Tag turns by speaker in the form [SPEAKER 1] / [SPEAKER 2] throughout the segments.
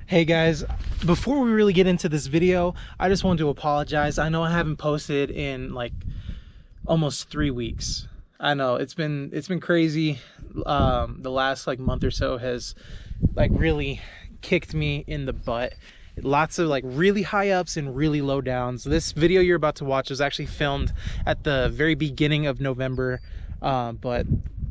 [SPEAKER 1] Hey guys, before we really get into this video, I just wanted to apologize. I know I haven't posted in like almost 3 weeks. I know it's been crazy. The last like month or so has like really kicked me in the butt. Lots of like really high ups and really low downs. This video you're about to watch was actually filmed at the very beginning of November, but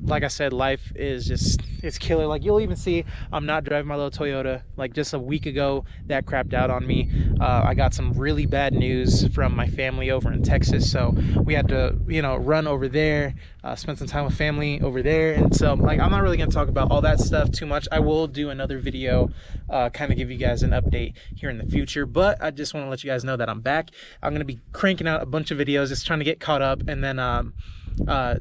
[SPEAKER 1] like I said, life is just, it's killer. Like you'll even see I'm not driving my little Toyota. Like just a week ago that crapped out on me. I got some really bad news from my family over in Texas, so we had to, you know, run over there, spend some time with family over there. And so like I'm not really gonna talk about all that stuff too much. I will do another video, kind of give you guys an update here in the future, but I just want to let you guys know that I'm back. I'm gonna be cranking out a bunch of videos, just trying to get caught up, and then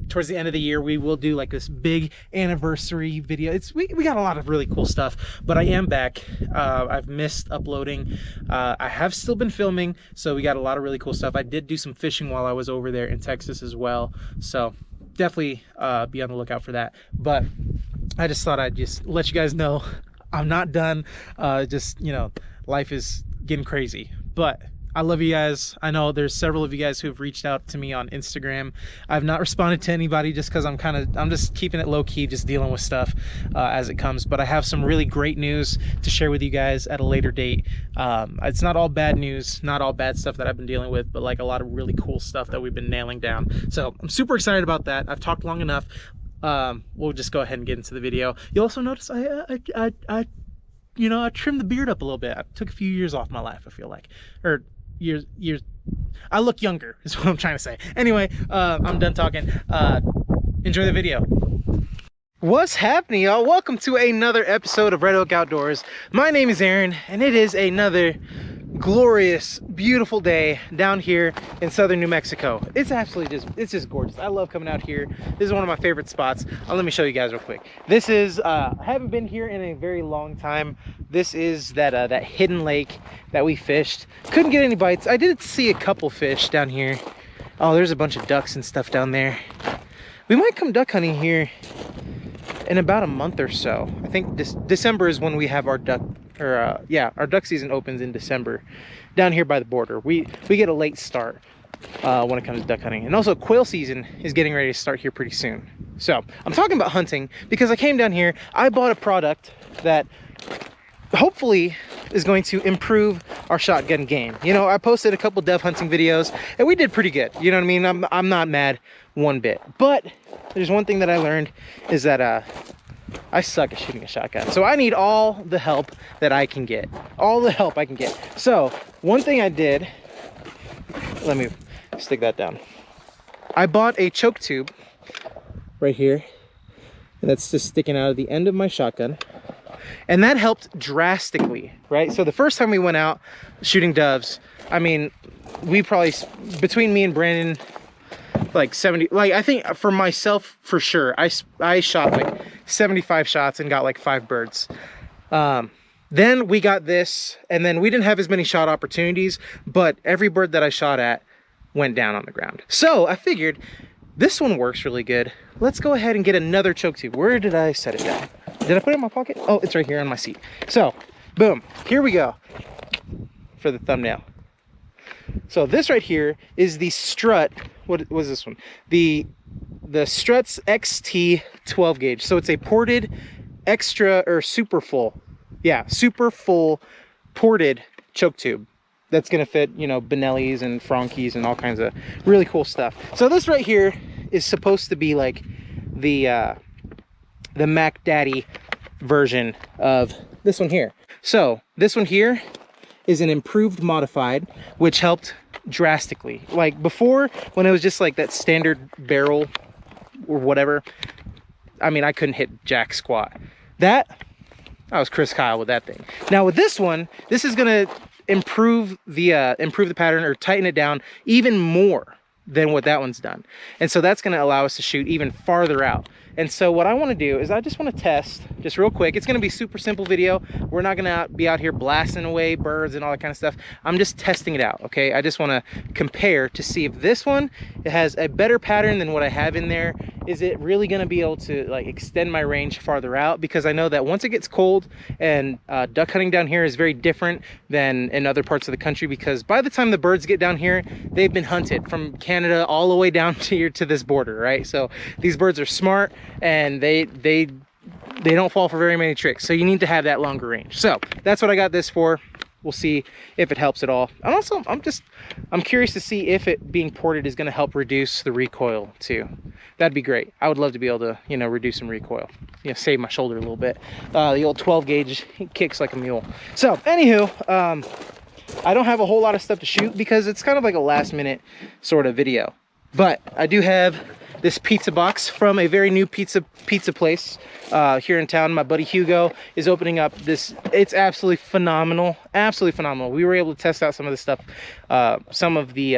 [SPEAKER 1] towards the end of the year we will do like this big anniversary video. We got a lot of really cool stuff, but I am back. I've missed uploading. I have still been filming, so we got a lot of really cool stuff. I did do some fishing while I was over there in Texas as well, so definitely be on the lookout for that. But I just thought I'd just let you guys know I'm not done. Just, you know, life is getting crazy, but I love you guys. I know there's several of you guys who have reached out to me on Instagram. I've not responded to anybody just because I'm just keeping it low key, just dealing with stuff as it comes. But I have some really great news to share with you guys at a later date. It's not all bad news, not all bad stuff that I've been dealing with, but like a lot of really cool stuff that we've been nailing down. So I'm super excited about that. I've talked long enough. We'll just go ahead and get into the video. You'll also notice I trimmed the beard up a little bit. I took a few years off my life, I feel like, or years. I look younger is what I'm trying to say. Anyway, I'm done talking. Enjoy the video. What's happening, y'all? Welcome to another episode of Red Oak Outdoors. My name is Aaron, and it is another glorious, beautiful day down here in southern New Mexico. It's absolutely just gorgeous. I love coming out here. This is one of my favorite spots. Let me show you guys real quick. This is I haven't been here in a very long time. This is that hidden lake that we fished. Couldn't get any bites. I did see a couple fish down here. Oh, there's a bunch of ducks and stuff down there. We might come duck hunting here in about a month or so. I think December is when we have our duck, or yeah, our duck season opens in December down here by the border. We get a late start when it comes to duck hunting. And also quail season is getting ready to start here pretty soon. So I'm talking about hunting because I came down here, I bought a product that hopefully is going to improve our shotgun game. You know, I posted a couple dove hunting videos and we did pretty good. You know what I mean? I'm not mad one bit. But there's one thing that I learned is that I suck at shooting a shotgun. So I need all the help that I can get. All the help I can get. So one thing I did, let me stick that down. I bought a choke tube right here, and that's just sticking out of the end of my shotgun. And that helped drastically, right? So the first time we went out shooting doves, I mean, we probably, between me and Brandon, like 70, like I think for myself for sure, I shot like 75 shots and got like 5 birds. Then we got this, and then we didn't have as many shot opportunities, but every bird that I shot at went down on the ground. So I figured this one works really good. Let's go ahead and get another choke tube. Where did I set it down? Did I put it in my pocket? Oh, it's right here on my seat. So boom, here we go for the thumbnail. So this right here is the Strut. What was this one? The Strut's XT 12 gauge. So it's a ported extra or super full. Yeah, super full ported choke tube that's gonna fit, you know, Benellis and Frankies and all kinds of really cool stuff. So this right here is supposed to be like the Mac Daddy version of this one here. So this one here is an improved modified, which helped drastically. Like before, when it was just like that standard barrel or whatever, I mean, I couldn't hit jack squat. I was Chris Kyle with that thing. Now with this one, this is gonna improve the pattern or tighten it down even more than what that one's done. And so that's gonna allow us to shoot even farther out. And so what I wanna do is I just wanna test just real quick. It's gonna be super simple video. We're not gonna be out here blasting away birds and all that kind of stuff. I'm just testing it out, okay? I just wanna compare to see if this one, it has a better pattern than what I have in there. Is it really gonna be able to like extend my range farther out? Because I know that once it gets cold, and duck hunting down here is very different than in other parts of the country, because by the time the birds get down here, they've been hunted from Canada all the way down to here to this border, right? So these birds are smart, and they don't fall for very many tricks. So you need to have that longer range. So that's what I got this for. We'll see if it helps at all. And also, I'm curious to see if it being ported is going to help reduce the recoil too. That'd be great. I would love to be able to, you know, reduce some recoil, you know, save my shoulder a little bit. The old 12 gauge, he kicks like a mule. So anywho, I don't have a whole lot of stuff to shoot because it's kind of like a last minute sort of video. But I do have this pizza box from a very new pizza place here in town. My buddy Hugo is opening up this. It's absolutely phenomenal, absolutely phenomenal. We were able to test out some of the stuff, some of the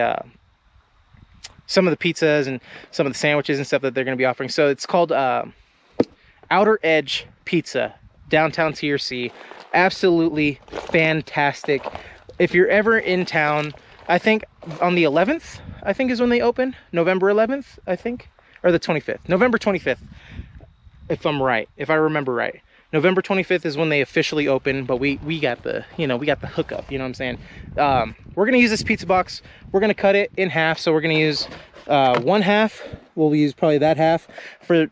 [SPEAKER 1] pizzas and some of the sandwiches and stuff that they're going to be offering. So it's called Outer Edge Pizza, downtown TRC. Absolutely fantastic. If you're ever in town, I think on the 11th, I think is when they open. November 11th, I think, or the 25th. November 25th, if I'm right, if I remember right. November 25th is when they officially open, but we got the, you know, we got the hookup, you know what I'm saying? We're gonna use this pizza box. We're gonna cut it in half. So we're gonna use one half. We'll use probably that half for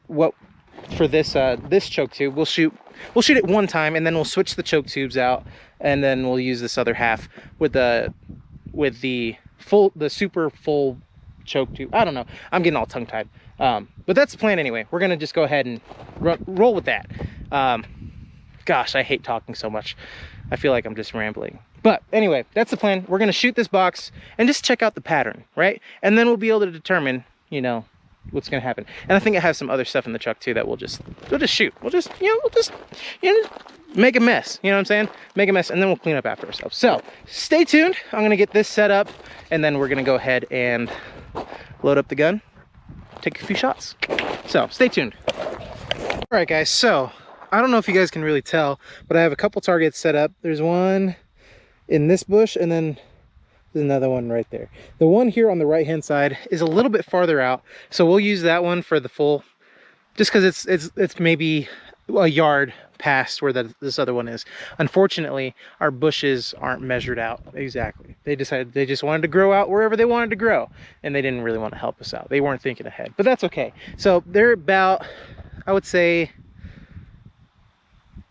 [SPEAKER 1] this this choke tube. We'll shoot it one time, and then we'll switch the choke tubes out, and then we'll use this other half with the super full choke tube. I don't know, I'm getting all tongue tied, but that's the plan anyway. We're gonna just go ahead and roll with that. Gosh, I hate talking so much. I feel like I'm just rambling, but anyway, that's the plan. We're gonna shoot this box and just check out the pattern, right? And then we'll be able to determine, you know, what's gonna happen. And I think I have some other stuff in the truck too that we'll just shoot. We'll just make a mess, you know what I'm saying? Make a mess, and then we'll clean up after ourselves. So stay tuned. I'm gonna get this set up, and then we're gonna go ahead and load up the gun, take a few shots. So stay tuned. All right, guys, so I don't know if you guys can really tell, but I have a couple targets set up. There's one in this bush, and then there's another one right there. The one here on the right hand side is a little bit farther out, so we'll use that one for the full, just because it's maybe a yard past where this other one is. Unfortunately, our bushes aren't measured out exactly. They decided they just wanted to grow out wherever they wanted to grow, and they didn't really want to help us out. They weren't thinking ahead, but that's okay. So they're about, I would say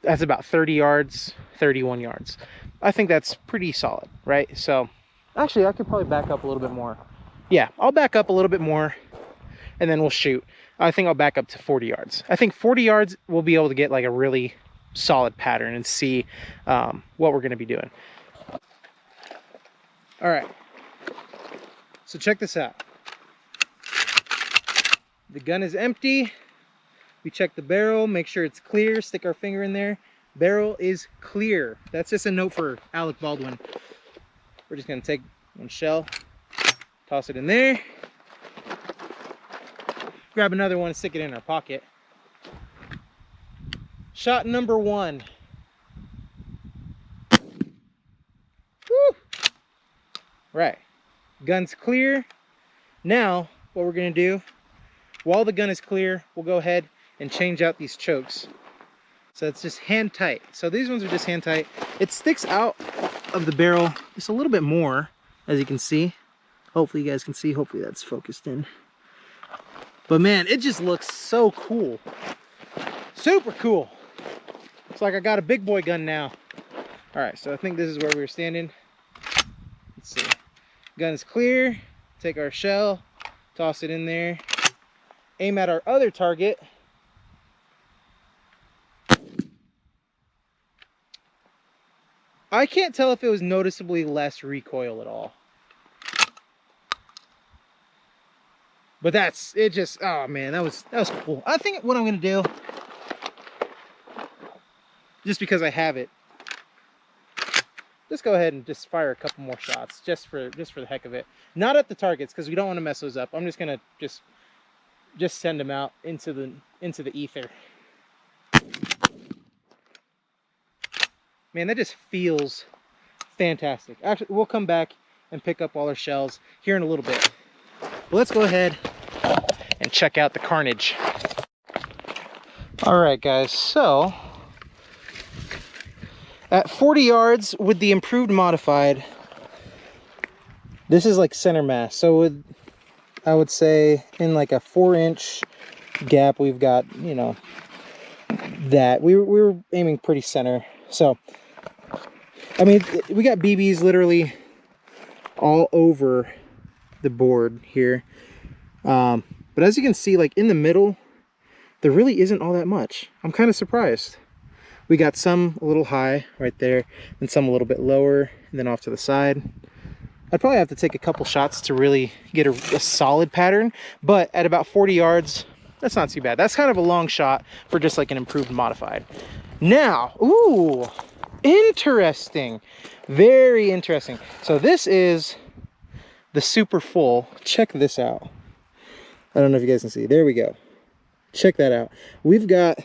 [SPEAKER 1] that's about 30 yards, 31 yards. I think that's pretty solid, right? So actually, I could probably back up a little bit more. Yeah, I'll back up a little bit more, and then we'll shoot. I think I'll back up to 40 yards. I think 40 yards we'll be able to get like a really solid pattern and see what we're gonna be doing. All right, so check this out. The gun is empty. We check the barrel, make sure it's clear, stick our finger in there. Barrel is clear. That's just a note for Alec Baldwin. We're just gonna take one shell, toss it in there, grab another one and stick it in our pocket. Shot number one. Woo! Right, gun's clear. Now, what we're gonna do, while the gun is clear, we'll go ahead and change out these chokes. So it's just hand tight. So these ones are just hand tight. It sticks out of the barrel just a little bit more, as you can see. Hopefully you guys can see, hopefully that's focused in. But man, it just looks so cool. Super cool. It's like I got a big boy gun now. All right, so I think this is where we were standing. Let's see. Gun is clear. Take our shell, toss it in there, aim at our other target. I can't tell if it was noticeably less recoil at all. But that's, it just, oh man, that was cool. I think what I'm gonna do, just because I have it, just go ahead and just fire a couple more shots, just for the heck of it. Not at the targets, because we don't want to mess those up. I'm just gonna just send them out into the ether. Man, that just feels fantastic. Actually, we'll come back and pick up all our shells here in a little bit. But let's go ahead and check out the carnage. All right, guys, so at 40 yards with the improved modified, this is like center mass. So I would say in like a 4-inch gap, we've got, you know, that we were aiming pretty center. So I mean, we got BBs literally all over the board here, but as you can see, like in the middle, there really isn't all that much. I'm kind of surprised. We got some a little high right there, and some a little bit lower, and then off to the side. I'd probably have to take a couple shots to really get a solid pattern, but at about 40 yards, that's not too bad. That's kind of a long shot for just like an improved modified. Now, ooh, interesting, very interesting. So this is the super full. Check this out. I don't know if you guys can see. There we go. Check that out. We've got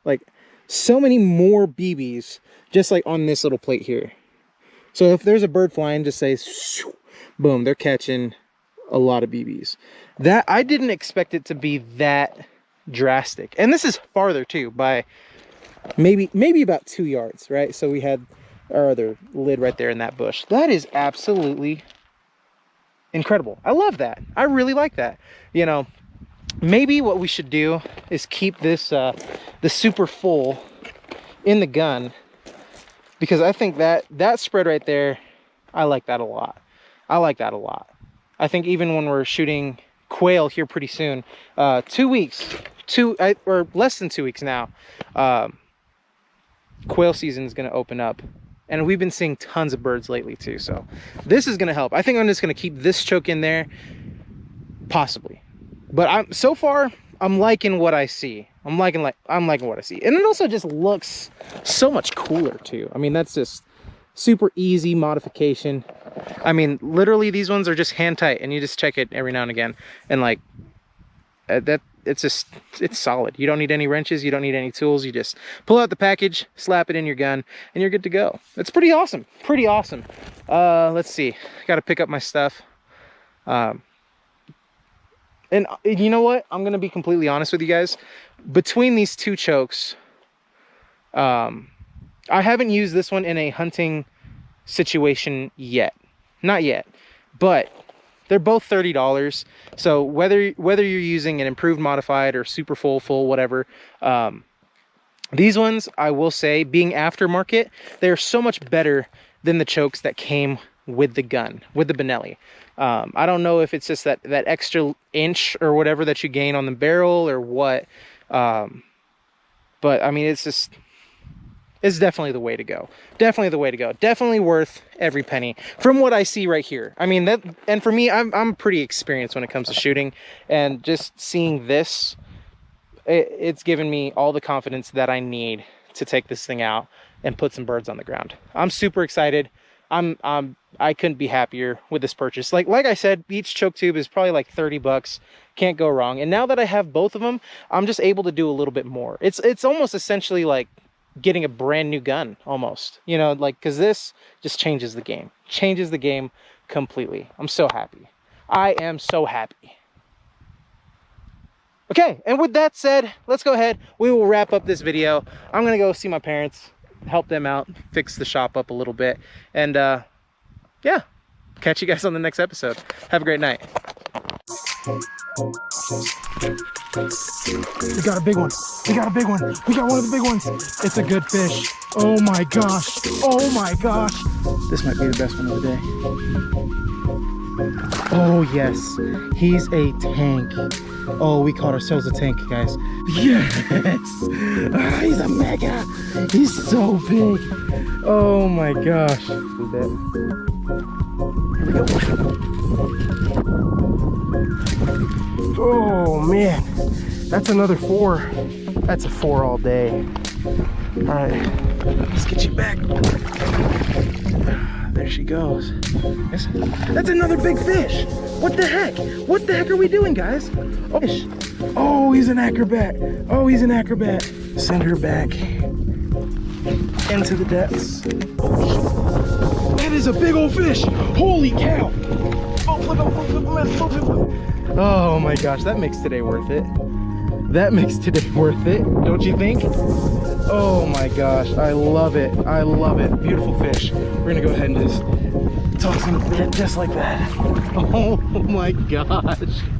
[SPEAKER 1] like so many more BBs just like on this little plate here. So if there's a bird flying, just say boom, they're catching a lot of BBs. That I didn't expect it to be that drastic. And this is farther too, by maybe about 2 yards, right? So we had our other lid right there in that bush. That is absolutely incredible. I love that. I really like that. You know, maybe what we should do is keep this the super full in the gun, because I think that spread right there, I like that a lot. I like that a lot. I think even when we're shooting quail here pretty soon, 2 weeks, or less than 2 weeks now, quail season is going to open up, and we've been seeing tons of birds lately too. So this is going to help. I think I'm just going to keep this choke in there, possibly. But so far I'm liking what I see. I'm liking what I see, and it also just looks so much cooler too. I mean, that's just super easy modification. I mean, literally these ones are just hand tight, and you just check it every now and again, and like that, it's solid. You don't need any wrenches, you don't need any tools. You just pull out the package, slap it in your gun, and you're good to go. It's pretty awesome, pretty awesome. Let's see, got to pick up my stuff. And you know what, I'm gonna be completely honest with you guys. Between these two chokes, I haven't used this one in a hunting situation yet, not yet, but they're both $30. So whether you're using an improved modified or super full, whatever, these ones, I will say, being aftermarket, they're so much better than the chokes that came with the gun, with the Benelli. I don't know if it's just that extra inch or whatever that you gain on the barrel or what, but I mean, it's definitely the way to go. Definitely the way to go. Definitely worth every penny from what I see right here. I mean, and for me, I'm pretty experienced when it comes to shooting, and just seeing this, it's given me all the confidence that I need to take this thing out and put some birds on the ground. I'm super excited. I couldn't be happier with this purchase. Like I said, each choke tube is probably like 30 bucks. Can't go wrong. And now that I have both of them, I'm just able to do a little bit more. It's almost essentially like getting a brand new gun almost, you know, like, because this just changes the game completely. I'm so happy. I am so happy. Okay, and with that said, let's go ahead. We will wrap up this video. I'm gonna go see my parents, help them out, fix the shop up a little bit, and yeah, catch you guys on the next episode. Have a great night. We got a big one. We got a big one. We got one of the big ones. It's a good fish. Oh my gosh. Oh my gosh. This might be the best one of the day. Oh yes, he's a tank. Oh, we caught ourselves a tank, guys. Yes. He's a mega. He's so big. Oh my gosh. Here we go. Oh man, that's another 4. That's a 4 all day. All right, let's get you back. There she goes. That's another big fish. What the heck? What the heck are we doing, guys? Oh, he's an acrobat. Oh, he's an acrobat. Send her back. into the depths. Oh, that is a big old fish. Holy cow. Oh my gosh, that makes today worth it. That makes today worth it, don't you think? Oh my gosh, I love it. I love it. Beautiful fish. We're gonna go ahead and just toss him in just like that. Oh my gosh.